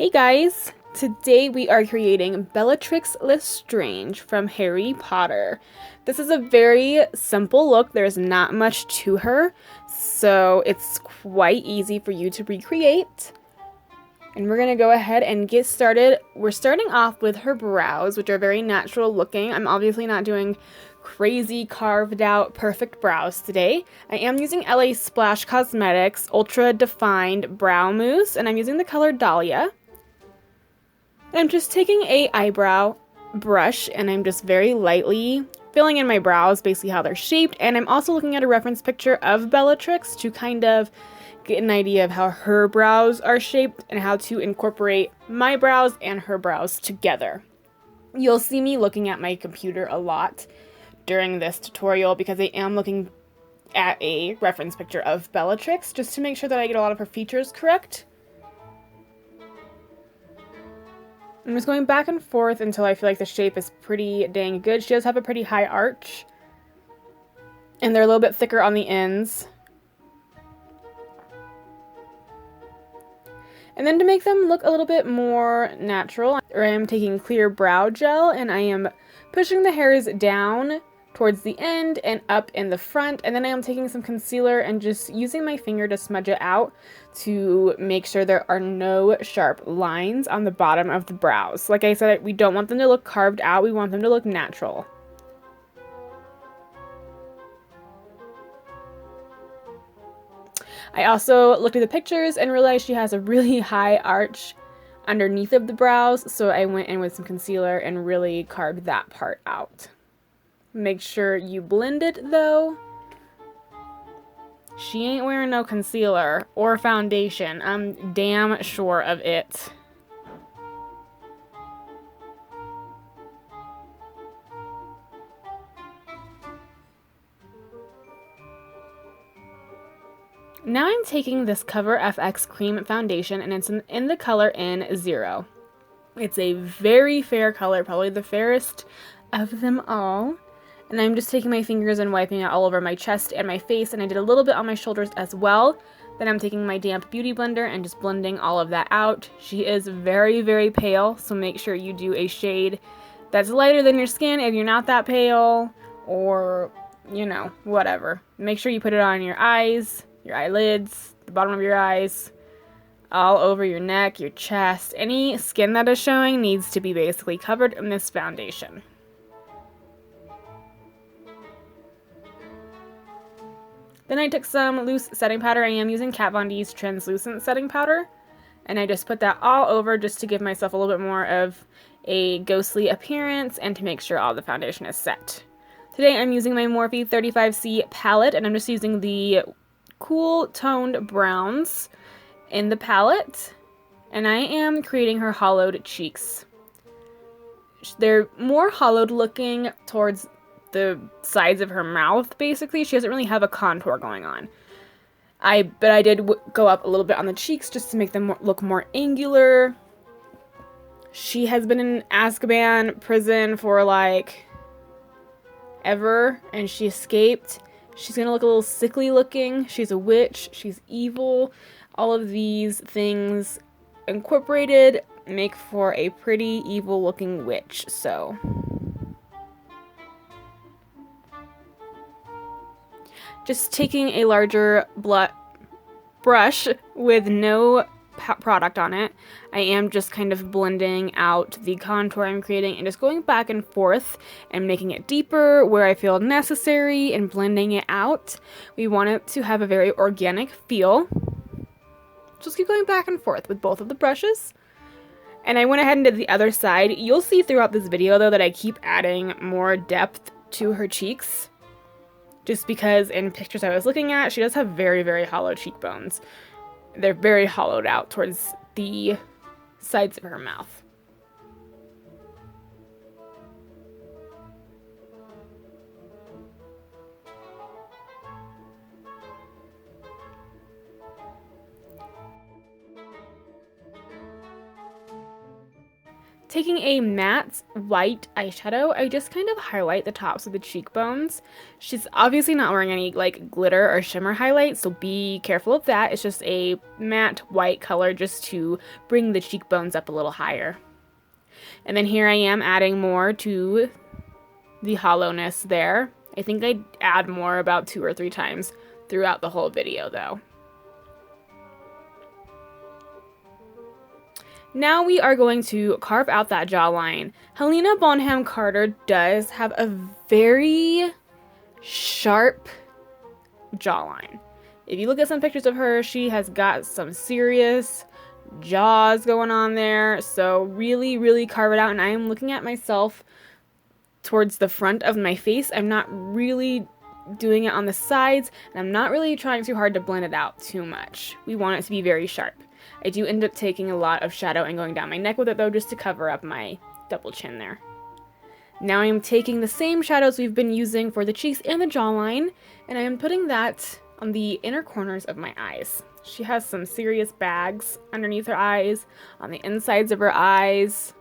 Hey guys! Today we are creating Bellatrix Lestrange from Harry Potter. This is a very simple look. There's not much to her, so it's quite easy for you to recreate. And we're going to go ahead and get started. We're starting off with her brows, which are very natural looking. I'm obviously not doing crazy carved out perfect brows today. I am using LASplash Cosmetics Ultra Defined Brow Mousse, and I'm using the color Dahlia. I'm just taking a eyebrow brush and I'm just very lightly filling in my brows, basically how they're shaped, and I'm also looking at a reference picture of Bellatrix to kind of get an idea of how her brows are shaped and how to incorporate my brows and her brows together. You'll see me looking at my computer a lot during this tutorial because I am looking at a reference picture of Bellatrix just to make sure that I get a lot of her features correct. I'm just going back and forth until I feel like the shape is pretty dang good. She does have a pretty high arch, and they're a little bit thicker on the ends. And then to make them look a little bit more natural, I am taking clear brow gel and I am pushing the hairs down towards the end and up in the front, and then I am taking some concealer and just using my finger to smudge it out to make sure there are no sharp lines on the bottom of the brows. Like I said, we don't want them to look carved out, we want them to look natural. I also looked at the pictures and realized she has a really high arch underneath of the brows, so I went in with some concealer and really carved that part out. Make sure you blend it though. She ain't wearing no concealer or foundation. I'm damn sure of it. Now I'm taking this Cover FX Cream Foundation and it's in the color N0. It's a very fair color, probably the fairest of them all. And I'm just taking my fingers and wiping it all over my chest and my face, and I did a little bit on my shoulders as well. Then I'm taking my damp beauty blender and just blending all of that out. She is very, very pale, so make sure you do a shade that's lighter than your skin if you're not that pale, or, you know, whatever. Make sure you put it on your eyes, your eyelids, the bottom of your eyes, all over your neck, your chest. Any skin that is showing needs to be basically covered in this foundation. Then I took some loose setting powder. I am using Kat Von D's translucent setting powder, and I just put that all over just to give myself a little bit more of a ghostly appearance and to make sure all the foundation is set. Today I'm using my Morphe 35C palette, and I'm just using the cool toned browns in the palette, and I am creating her hollowed cheeks. They're more hollowed looking towards the sides of her mouth, basically. She doesn't really have a contour going on. But I did go up a little bit on the cheeks just to make them look more angular. She has been in Azkaban prison for like ever, and she escaped. She's gonna look a little sickly looking. She's a witch. She's evil. All of these things incorporated make for a pretty evil looking witch, so just taking a larger brush with no product on it, I am just kind of blending out the contour I'm creating and just going back and forth and making it deeper where I feel necessary and blending it out. We want it to have a very organic feel. Just keep going back and forth with both of the brushes. And I went ahead and did the other side. You'll see throughout this video though that I keep adding more depth to her cheeks. Just because in pictures I was looking at, she does have very, very hollow cheekbones. They're very hollowed out towards the sides of her mouth. Taking a matte white eyeshadow, I just kind of highlight the tops of the cheekbones. She's obviously not wearing any like glitter or shimmer highlight, so be careful of that. It's just a matte white color just to bring the cheekbones up a little higher. And then here I am adding more to the hollowness there. I think I'd add more about 2 or 3 times throughout the whole video though. Now we are going to carve out that jawline. Helena Bonham Carter does have a very sharp jawline. If you look at some pictures of her, she has got some serious jaws going on there. So really, really carve it out. And I am looking at myself towards the front of my face. I'm not really doing it on the sides, and I'm not really trying too hard to blend it out too much. We want it to be very sharp. I do end up taking a lot of shadow and going down my neck with it though, just to cover up my double chin there. Now I'm taking the same shadows we've been using for the cheeks and the jawline, and I am putting that on the inner corners of my eyes. She has some serious bags underneath her eyes, on the insides of her eyes.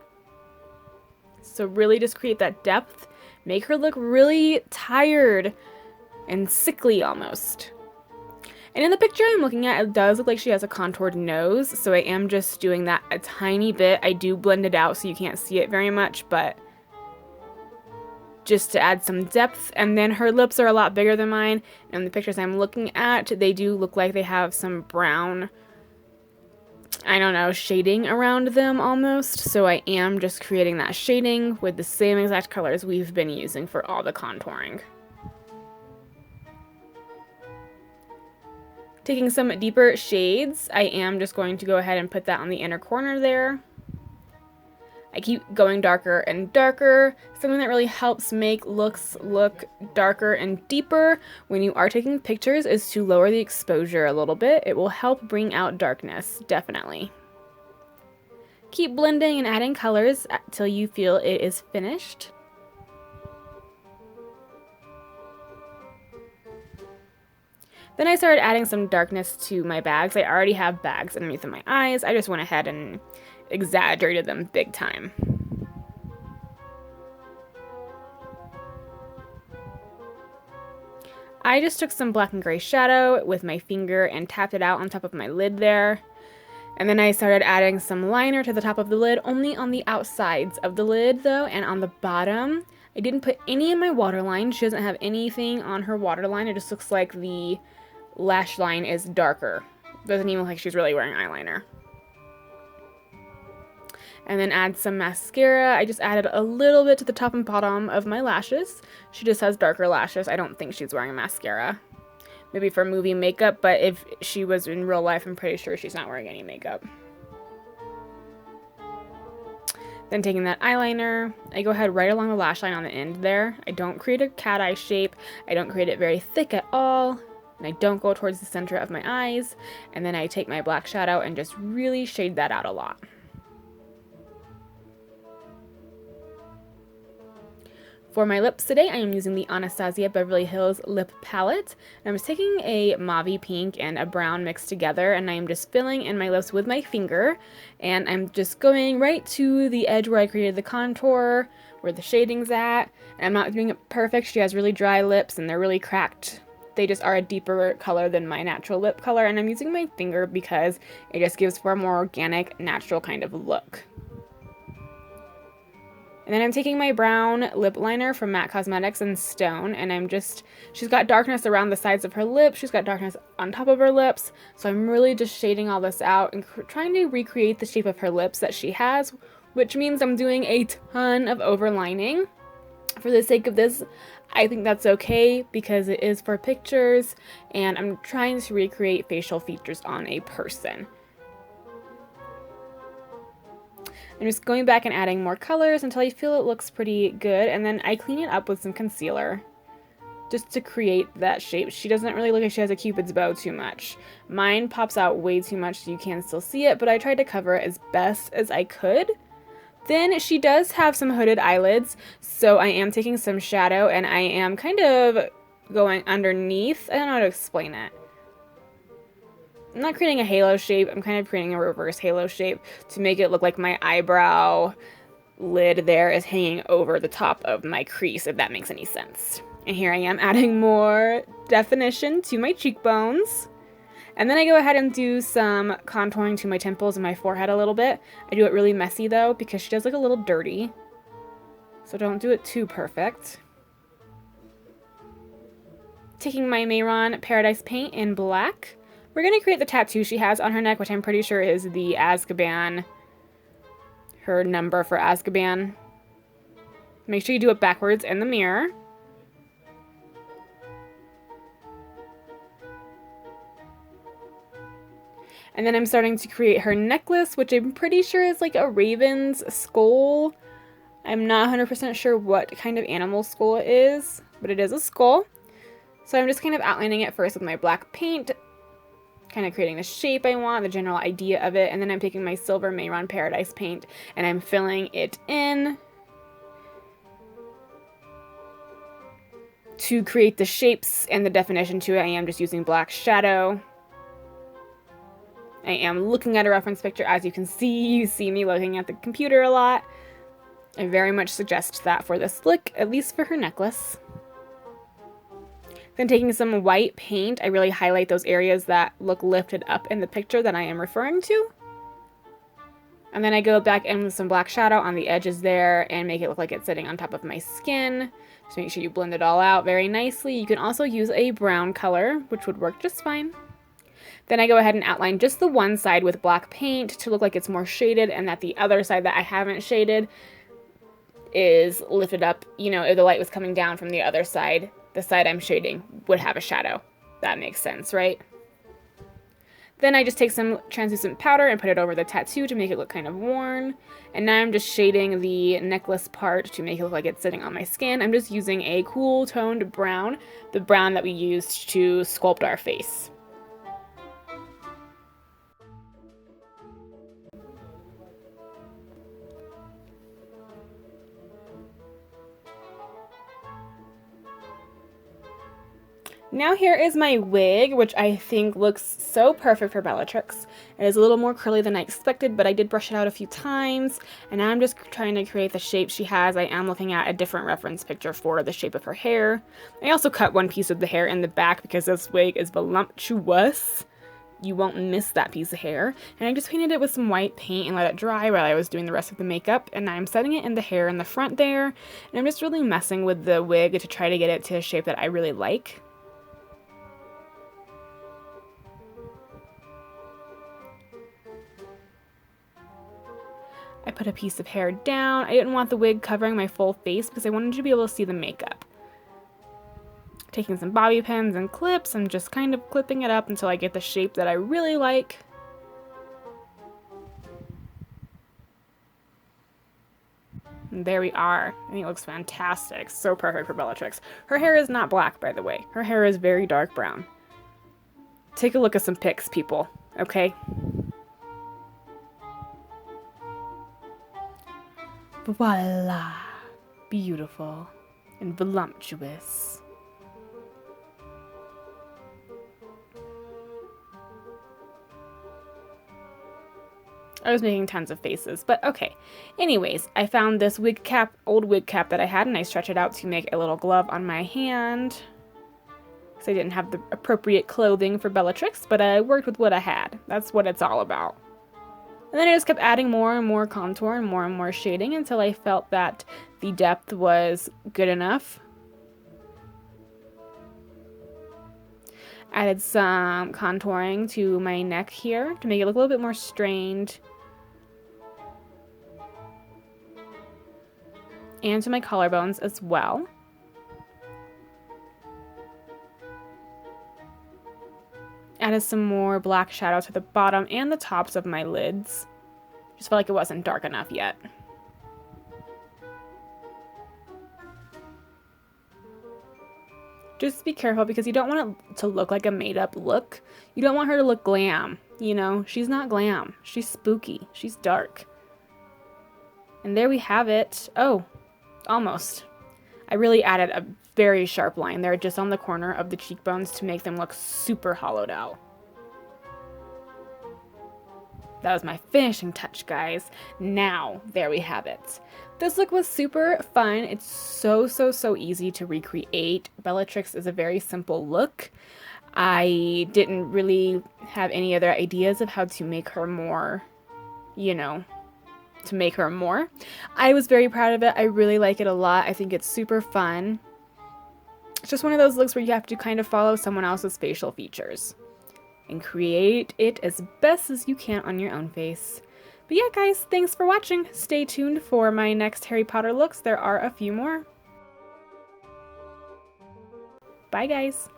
So really just create that depth, make her look really tired and sickly almost. And in the picture I'm looking at, it does look like she has a contoured nose, so I am just doing that a tiny bit. I do blend it out so you can't see it very much, but just to add some depth. And then her lips are a lot bigger than mine, and the pictures I'm looking at, they do look like they have some brown, I don't know, shading around them almost. So I am just creating that shading with the same exact colors we've been using for all the contouring. Taking some deeper shades, I am just going to go ahead and put that on the inner corner there. I keep going darker and darker. Something that really helps make looks look darker and deeper when you are taking pictures is to lower the exposure a little bit. It will help bring out darkness, definitely. Keep blending and adding colors until you feel it is finished. Then I started adding some darkness to my bags. I already have bags underneath of my eyes. I just went ahead and exaggerated them big time. I just took some black and gray shadow with my finger and tapped it out on top of my lid there. And then I started adding some liner to the top of the lid, only on the outsides of the lid though, and on the bottom. I didn't put any in my waterline. She doesn't have anything on her waterline. It just looks like the lash line is darker. Doesn't even look like she's really wearing eyeliner. And then add some mascara. I just added a little bit to the top and bottom of my lashes. She just has darker lashes. I don't think she's wearing mascara. Maybe for movie makeup, but if she was in real life, I'm pretty sure she's not wearing any makeup. Then taking that eyeliner, I go ahead right along the lash line on the end there. I don't create a cat eye shape. I don't create it very thick at all. And I don't go towards the center of my eyes. And then I take my black shadow and just really shade that out a lot. For my lips today, I am using the Anastasia Beverly Hills lip palette. And I'm just taking a mauve pink and a brown mixed together, and I am just filling in my lips with my finger. And I'm just going right to the edge where I created the contour, where the shading's at. And I'm not doing it perfect. She has really dry lips and they're really cracked. They just are a deeper color than my natural lip color, and I'm using my finger because it just gives for a more organic, natural kind of look. And then I'm taking my brown lip liner from MAC Cosmetics in Stone, and she's got darkness around the sides of her lips, she's got darkness on top of her lips, so I'm really just shading all this out and trying to recreate the shape of her lips that she has, which means I'm doing a ton of overlining. For the sake of this, I think that's okay because it is for pictures, and I'm trying to recreate facial features on a person. I'm just going back and adding more colors until I feel it looks pretty good, and then I clean it up with some concealer just to create that shape. She doesn't really look like she has a cupid's bow too much. Mine pops out way too much so you can still see it, but I tried to cover it as best as I could. Then she does have some hooded eyelids, so I am taking some shadow and I am kind of going underneath. I don't know how to explain it. I'm not creating a halo shape, I'm kind of creating a reverse halo shape to make it look like my eyebrow lid there is hanging over the top of my crease, if that makes any sense. And here I am adding more definition to my cheekbones. And then I go ahead and do some contouring to my temples and my forehead a little bit. I do it really messy though, because she does look a little dirty. So don't do it too perfect. Taking my Mehron Paradise paint in black, we're going to create the tattoo she has on her neck, which I'm pretty sure is the Azkaban, her number for Azkaban. Make sure you do it backwards in the mirror. And then I'm starting to create her necklace, which I'm pretty sure is like a raven's skull. I'm not 100% sure what kind of animal skull it is, but it is a skull. So I'm just kind of outlining it first with my black paint, kind of creating the shape I want, the general idea of it, and then I'm taking my silver Mehron Paradise paint and I'm filling it in to create the shapes and the definition to it. I am just using black shadow. I am looking at a reference picture. As you can see, you see me looking at the computer a lot. I very much suggest that for this look, at least for her necklace. Then taking some white paint, I really highlight those areas that look lifted up in the picture that I am referring to. And then I go back in with some black shadow on the edges there and make it look like it's sitting on top of my skin. Just make sure you blend it all out very nicely. You can also use a brown color, which would work just fine. Then I go ahead and outline just the one side with black paint to look like it's more shaded, and that the other side that I haven't shaded is lifted up. You know, if the light was coming down from the other side, the side I'm shading would have a shadow. That makes sense, right? Then I just take some translucent powder and put it over the tattoo to make it look kind of worn. And now I'm just shading the necklace part to make it look like it's sitting on my skin. I'm just using a cool toned brown, the brown that we used to sculpt our face. Now here is my wig, which I think looks so perfect for Bellatrix. It is a little more curly than I expected, but I did brush it out a few times, and now I'm just trying to create the shape she has. I am looking at a different reference picture for the shape of her hair. I also cut one piece of the hair in the back because this wig is voluptuous. You won't miss that piece of hair. And I just painted it with some white paint and let it dry while I was doing the rest of the makeup, and I'm setting it in the hair in the front there, and I'm just really messing with the wig to try to get it to a shape that I really like. I put a piece of hair down. I didn't want the wig covering my full face because I wanted to be able to see the makeup. Taking some bobby pins and clips, I'm just kind of clipping it up until I get the shape that I really like. And there we are. I think it looks fantastic. So perfect for Bellatrix. Her hair is not black, by the way. Her hair is very dark brown. Take a look at some pics, people, okay? Voila! Beautiful and voluptuous. I was making tons of faces, but okay. Anyways, I found this wig cap, old wig cap that I had, and I stretched it out to make a little glove on my hand. Because I didn't have the appropriate clothing for Bellatrix, but I worked with what I had. That's what it's all about. And then I just kept adding more and more contour and more shading until I felt that the depth was good enough. Added some contouring to my neck here to make it look a little bit more strained. And to my collarbones as well. Added some more black shadow to the bottom and the tops of my lids. Just felt like it wasn't dark enough yet. Just be careful because you don't want it to look like a made-up look. You don't want her to look glam, you know? She's not glam. She's spooky. She's dark. And there we have it. Oh, almost. I really added a very sharp line there just on the corner of the cheekbones to make them look super hollowed out. That was my finishing touch, guys. Now, there we have it. This look was super fun. It's so easy to recreate. Bellatrix is a very simple look. I didn't really have any other ideas of how to make her more, you know, to make her more. I was very proud of it. I really like it a lot. I think it's super fun. It's just one of those looks where you have to kind of follow someone else's facial features and create it as best as you can on your own face. But yeah, guys, thanks for watching. Stay tuned for my next Harry Potter looks. There are a few more. Bye, guys.